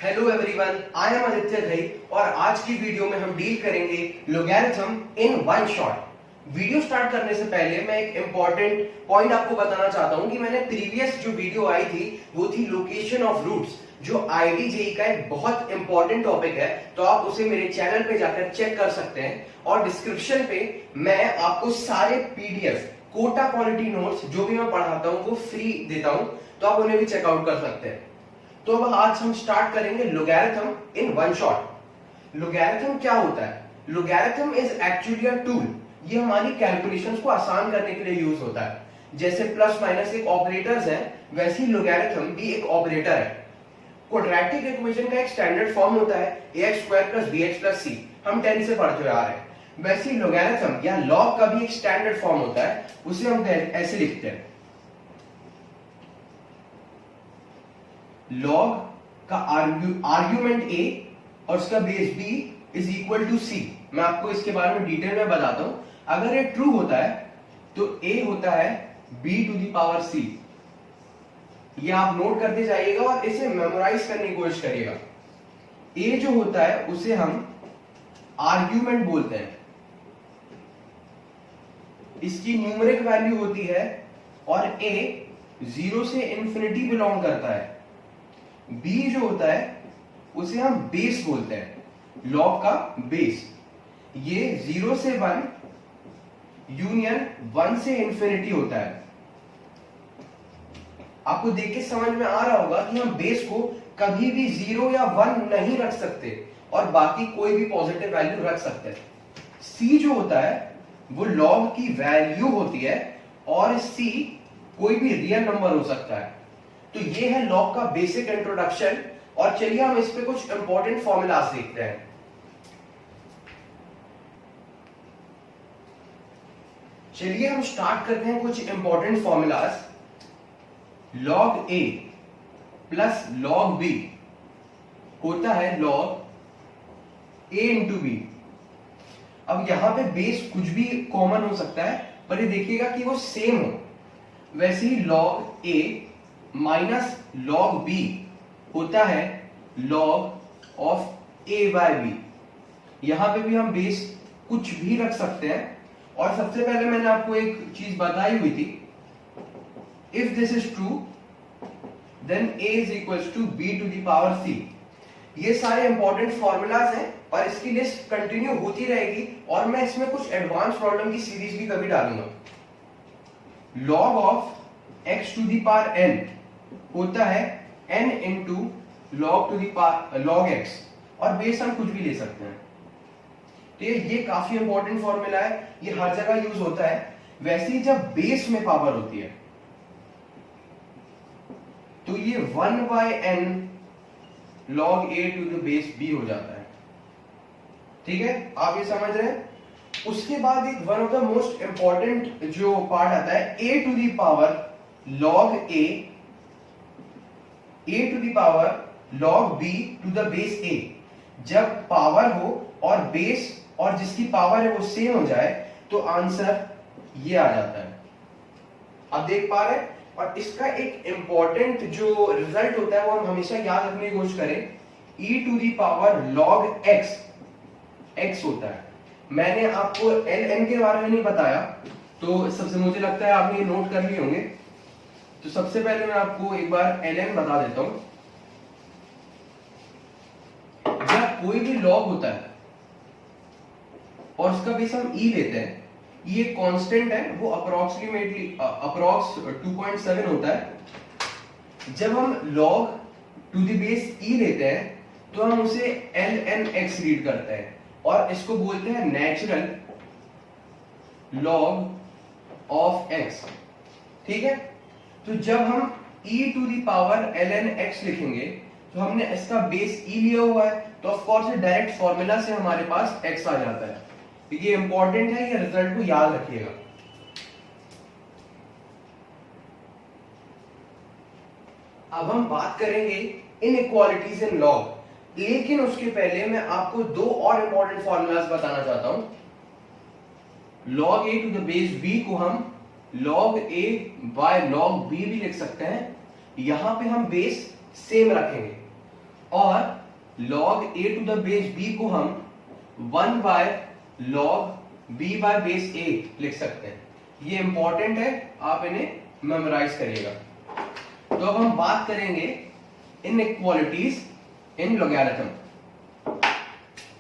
Hello everyone, I am Aditya Ghai और आज की वीडियो में हम डील करेंगे logarithm in one shot. Video start करने से पहले मैं एक इंपॉर्टेंट पॉइंट आपको बताना चाहता हूं कि मैंने प्रीवियस जो वीडियो आई थी वो थी लोकेशन ऑफ रूट्स, जो आईडीजेई का एक बहुत इंपॉर्टेंट टॉपिक है। तो आप उसे मेरे चैनल पे जाकर चेक कर सकते हैं और डिस्क्रिप्शन पे मैं आपको सारे पीडीएफ कोटा क्वालिटी नोट्स जो भी मैं पढ़ाता हूं वो फ्री देता हूं, तो आप उन्हें भी चेकआउट कर सकते हैं। तो अब आज हम स्टार्ट करेंगे logarithm in one shot. Logarithm क्या होता है? Logarithm is actually a tool. ये हमारी कैलकुलेशंस को आसान करने के लिए यूज होता है। जैसे प्लस माइनस एक ऑपरेटर्स हैं, वैसे ही लोगैरिथम भी एक ऑपरेटर है। क्वाड्रेटिक इक्वेशन का एक स्टैंडर्ड फॉर्म होता है ax² + bx + c, हम 10 से पढ़ते आ रहे हैं। वैसे ही लोगैरिथम या लॉग का भी एक स्टैंडर्ड फॉर्म होता है, उसे हम ऐसे लिखते हैं, लॉग का आर्ग्यूमेंट a और उसका base b is equal to c। मैं आपको इसके बारे में डिटेल में बताता हूं। अगर ये ट्रू होता है तो a होता है b⁻c। ये आप नोट करते जाइएगा और इसे मेमोराइज करने की कोशिश करिएगा। a जो होता है उसे हम आर्ग्यूमेंट बोलते हैं, इसकी न्यूमेरिक वैल्यू होती है और a 0 से इंफिनिटी बिलोंग करता है। b जो होता है उसे हम बेस बोलते हैं, लॉग का बेस। ये 0 से 1 यूनियन 1 से इंफिनिटी होता है। आपको देख के समझ में आ रहा होगा कि हम बेस को कभी भी 0 या 1 नहीं रख सकते और बाकी कोई भी पॉजिटिव वैल्यू रख सकते हैं। c जो होता है वो लॉग की वैल्यू होती है और c कोई भी रियल नंबर हो सकता है। तो ये है लॉग का बेसिक इंट्रोडक्शन। और चलिए हम इस पे कुछ इंपॉर्टेंट फॉर्मूलाज देखते हैं। चलिए हम स्टार्ट करते हैं कुछ important formulas. Log a plus log b होता है लॉग a इंटू b। अब यहां पे बेस कुछ भी कॉमन हो सकता है, पर ये देखिएगा कि वो सेम हो। वैसे ही log a minus log b होता है लॉग ऑफ a/b। यहां पे भी हम बेस कुछ भी रख सकते हैं। और सबसे पहले मैंने आपको एक चीज बताई हुई थी, if this is true then a is equal to b⁻c। ये सारे इंपॉर्टेंट फॉर्मूलाज हैं और इसकी लिस्ट कंटिन्यू होती रहेगी और मैं इसमें कुछ एडवांस प्रॉब्लम की सीरीज भी कभी डालूंगा। लॉग ऑफ x⁴n होता है n इंटू log x और बेस हम कुछ भी ले सकते हैं। तो ये काफी इंपॉर्टेंट फॉर्मूला है, ये हर जगह यूज होता है। वैसे ही जब बेस में पावर होती है तो ये 1/n log a to the base b हो जाता है। ठीक है, आप ये समझ रहे हैं। उसके बाद एक one of the most important जो पार्ट आता है a to the power log a to the power log b to the base a। जब पावर हो और बेस और जिसकी पावर है वो सेम हो जाए तो आंसर ये आ जाता है। आप देख पा रहे हैं। और इसका एक इंपॉर्टेंट जो रिजल्ट होता है वो हम हमेशा याद रखने की कोशिश करें, e to the power log x होता है। मैंने आपको ln के बारे में नहीं बताया, तो सबसे मुझे लगता है आपने ये नोट कर लिए होंगे। तो सबसे पहले मैं आपको एक बार ln बता देता हूं। जब कोई भी लॉग होता है और उसका बेस हम e लेते हैं, ये कांस्टेंट है, वो अप्रॉक्स 2.7 होता है। जब हम log to the base e लेते हैं तो हम उसे ln x रीड करते हैं और इसको बोलते हैं नेचुरल log ऑफ x। ठीक है, तो जब हम e to the power ln x लिखेंगे तो हमने इसका बेस e लिया हुआ है, तो ऑफ कोर्स डायरेक्ट फॉर्मूला से हमारे पास x आ जाता है। ये इंपॉर्टेंट है, ये रिजल्ट को याद रखिएगा। अब हम बात करेंगे इनइक्वालिटीज इन लॉग, लेकिन उसके पहले मैं आपको दो और इंपॉर्टेंट फॉर्मूलाज बताना चाहता हूं। log a to the base b को हम log a by log b भी लिख सकते हैं। यहां पे हम बेस सेम रखेंगे और log a to the base b को हम 1 by log b by base a लिख सकते हैं। ये इंपॉर्टेंट है, आप इन्हें मेमोराइज करिएगा। तो अब हम बात करेंगे इनइक्वालिटीज इन लॉगरिथम।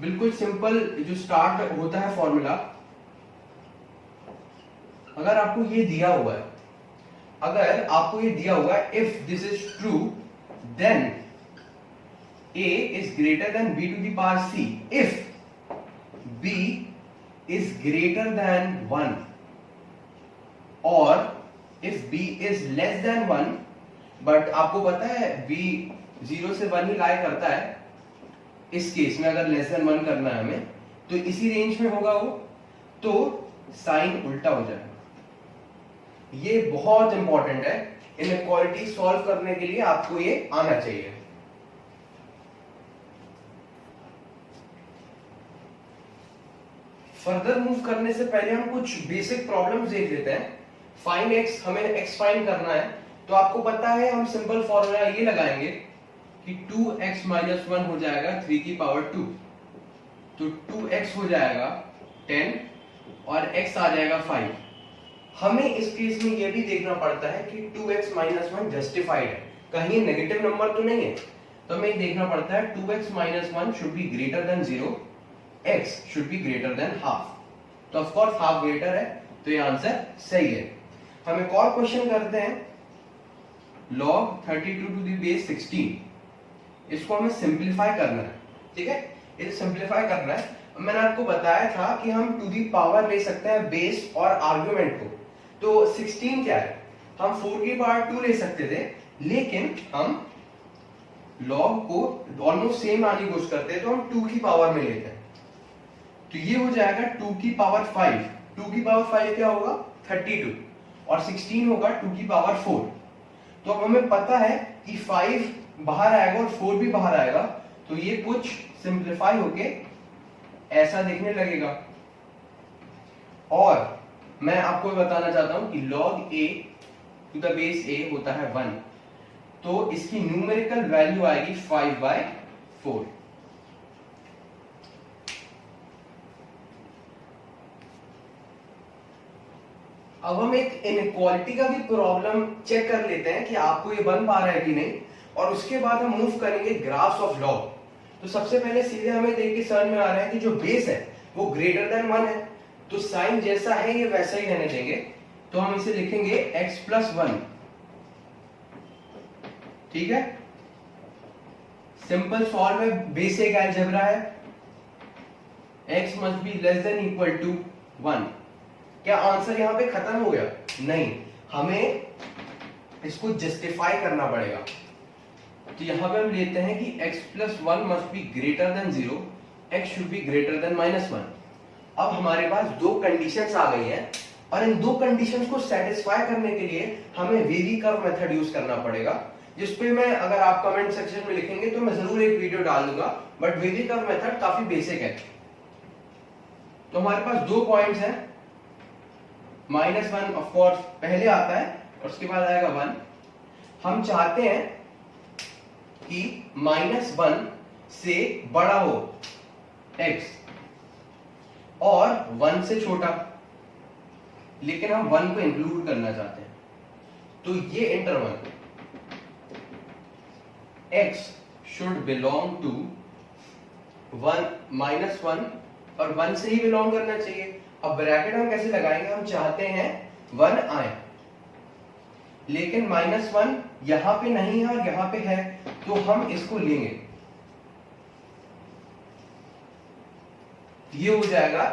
बिल्कुल सिंपल जो स्टार्ट होता है फॉर्मूला, अगर आपको ये दिया हुआ है, if this is true then a is greater than b to the power c if b is greater than 1 or if b is less than 1, but आपको पता है b 0 से 1 ही लाई करता है। इस केस में अगर लेस देन 1 करना है हमें तो इसी रेंज में होगा वो, तो साइन उल्टा हो जाएगा। ये बहुत इंपॉर्टेंट है, इनइक्वालिटी सॉल्व करने के लिए आपको ये आना चाहिए। फर्दर मूव करने से पहले हम कुछ बेसिक प्रॉब्लम्स देख लेते हैं। फाइंड x, हमें x फाइंड करना है, तो आपको पता है हम सिंपल फॉर्मूला ये लगाएंगे कि 2x माइनस 1 हो जाएगा 3 की पावर 2, तो 2x हो जाएगा 10 और x आ जाएगा 5। हमें इस केस में ये भी देखना पड़ता है कि 2x माइनस 1 जस्टिफाइड है, कहीं नेगेटिव नंबर तो नहीं है, तो हमें देखना पड़ता है 2x minus 1 should be greater than 0, x should be greater than half, तो ऑफ कोर्स हाफ ग्रेटर है, तो ये आंसर सही है। हम एक और क्वेश्चन करते हैं, log 32 टू द बेस 16, इसको हमें सिंपलीफाई करना है। ठीक है, इसे सिंपलीफाई करना है। मैंने आपको बताया था कि हम टू दी पावर ले सकते हैं बेस और आर्गुमेंट को, तो 16 क्या है, हम 4 की पावर 2 ले सकते थे, लेकिन हम log को ऑलमोस्ट सेम आने की कोशिश करते हैं, तो हम 2 की पावर में लेते हैं, तो ये हो जाएगा 2 की पावर 5। 2 की पावर 5 क्या होगा 32 और 16 होगा 2 की पावर 4। तो अब हमें पता है कि 5 बाहर आएगा और 4 भी बाहर आएगा, तो ये कुछ सिंपलीफाई होके ऐसा दिखने लगेगा। और मैं आपको बताना चाहता हूं कि log a to the base a होता है 1, तो इसकी न्यूमेरिकल वैल्यू आएगी 5/4। अब हम एक इनइक्वालिटी का भी प्रॉब्लम चेक कर लेते हैं कि आपको ये बन पा रहा है कि नहीं, और उसके बाद हम मूव करेंगे ग्राफ्स ऑफ लॉग। तो सबसे पहले सीधे हमें देख के समझ में आ रहा है कि जो बेस है वो ग्रेटर देन 1 है, तो साइन जैसा है ये वैसा ही रहने देंगे, तो हम इसे लिखेंगे x प्लस 1। ठीक है, सिंपल सॉल्व है, बेसिक अलजेब्रा है, x must be less than equal to 1। क्या आंसर यहां पे खत्म हो गया? नहीं, हमें इसको जस्टिफाई करना पड़ेगा। तो यहां पे हम लेते हैं कि x plus 1 must be greater than 0, x should be greater than -1। अब हमारे पास दो कंडीशंस आ गई हैं, और इन दो कंडीशंस को सेटिस्फाई करने के लिए हमें वेरी कर्व मेथड यूज करना पड़ेगा, जिसपे मैं, अगर आप कमेंट सेक्शन में लिखेंगे तो मैं जरूर एक वीडियो डाल दूंगा, बट वेरी कर्व मेथड काफी बेसिक है। तो हमारे पास दो पॉइंट्स हैं, -1 ऑफ कोर्स पहले आता है और उसके बाद आएगा 1। हम चाहते हैं कि -1 से बड़ा हो x और 1 से छोटा, लेकिन हम 1 को इंक्लूड करना चाहते हैं, तो ये interval x should belong to 1 -1 और 1 से ही बिलोंग करना चाहिए। अब ब्रैकेट हम कैसे लगाएंगे, हम चाहते हैं 1 आए, लेकिन -1 यहां पे नहीं है और यहां पे है, तो हम इसको लेंगे, ये हो जाएगा।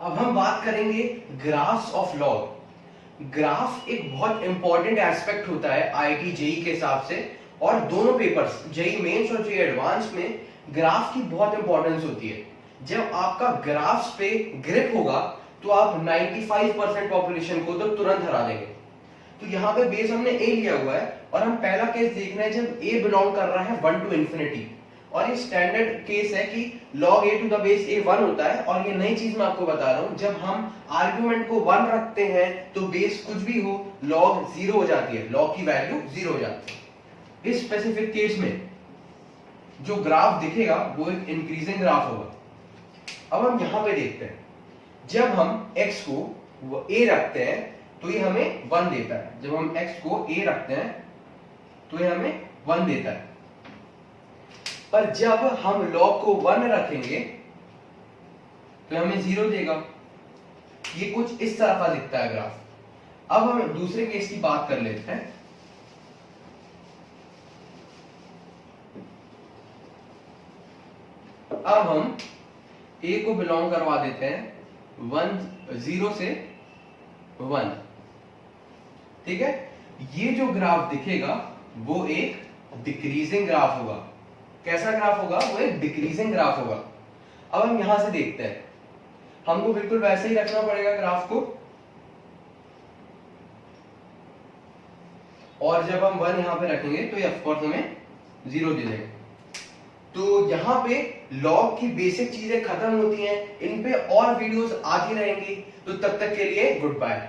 अब हम बात करेंगे ग्राफ्स ऑफ लॉग। ग्राफ एक बहुत इंपॉर्टेंट एस्पेक्ट होता है आईआईटी जेईई के हिसाब से, और दोनों पेपर्स जेईई मेंस और जेईई एडवांस में ग्राफ की बहुत इंपॉर्टेंस होती है। जब आपका ग्राफ्स पे ग्रिप होगा तो आप 95% पॉपुलेशन को तो तुरंत हरा देंगे। तो यहाँ पे बेस हमने a लिया हुआ है, और हम पहला केस देख रहे हैं जब a बिलोंग कर रहा है 1 टू इंफिनिटी, और ये स्टैंडर्ड केस है कि log a to the base a 1 होता है। और ये नई चीज मैं आपको बता रहा हूं, जब हम आर्गुमेंट को 1 रखते हैं तो बेस कुछ भी हो log 0 हो जाती है, log की वैल्यू 0 हो जाती है। इस स्पेसिफिक केस में जो ग्राफ दिखेगा वो एक इंक्रीजिंग ग्राफ होगा। अब हम यहां पे देखते हैं, जब हम x को a रखते हैं तो ये हमें 1 देता है। जब हम x को a रखते हैं तो ये हमें 1 देता है, पर जब हम log को 1 रखेंगे तो हमें 0 देगा। ये कुछ इस तरह का दिखता है ग्राफ। अब हम दूसरे केस की बात कर लेते हैं। अब हम a को बिलोंग करवा देते हैं 0 से 1, ठीक है। ये जो ग्राफ दिखेगा वो एक डिक्रीजिंग ग्राफ होगा। कैसा ग्राफ होगा? वो एक डिक्रीजिंग ग्राफ होगा। अब हम यहां से देखते हैं, हमको बिल्कुल वैसे ही रखना पड़ेगा ग्राफ को, और जब हम 1 यहां पे रखेंगे तो ये ऑफ कोर्स हमें 0 दे देगा। तो यहां पे लॉग की बेसिक चीजें खत्म होती हैं। इन पे और वीडियोस आती रहेंगी, तो तब तक के लिए गुड बाय।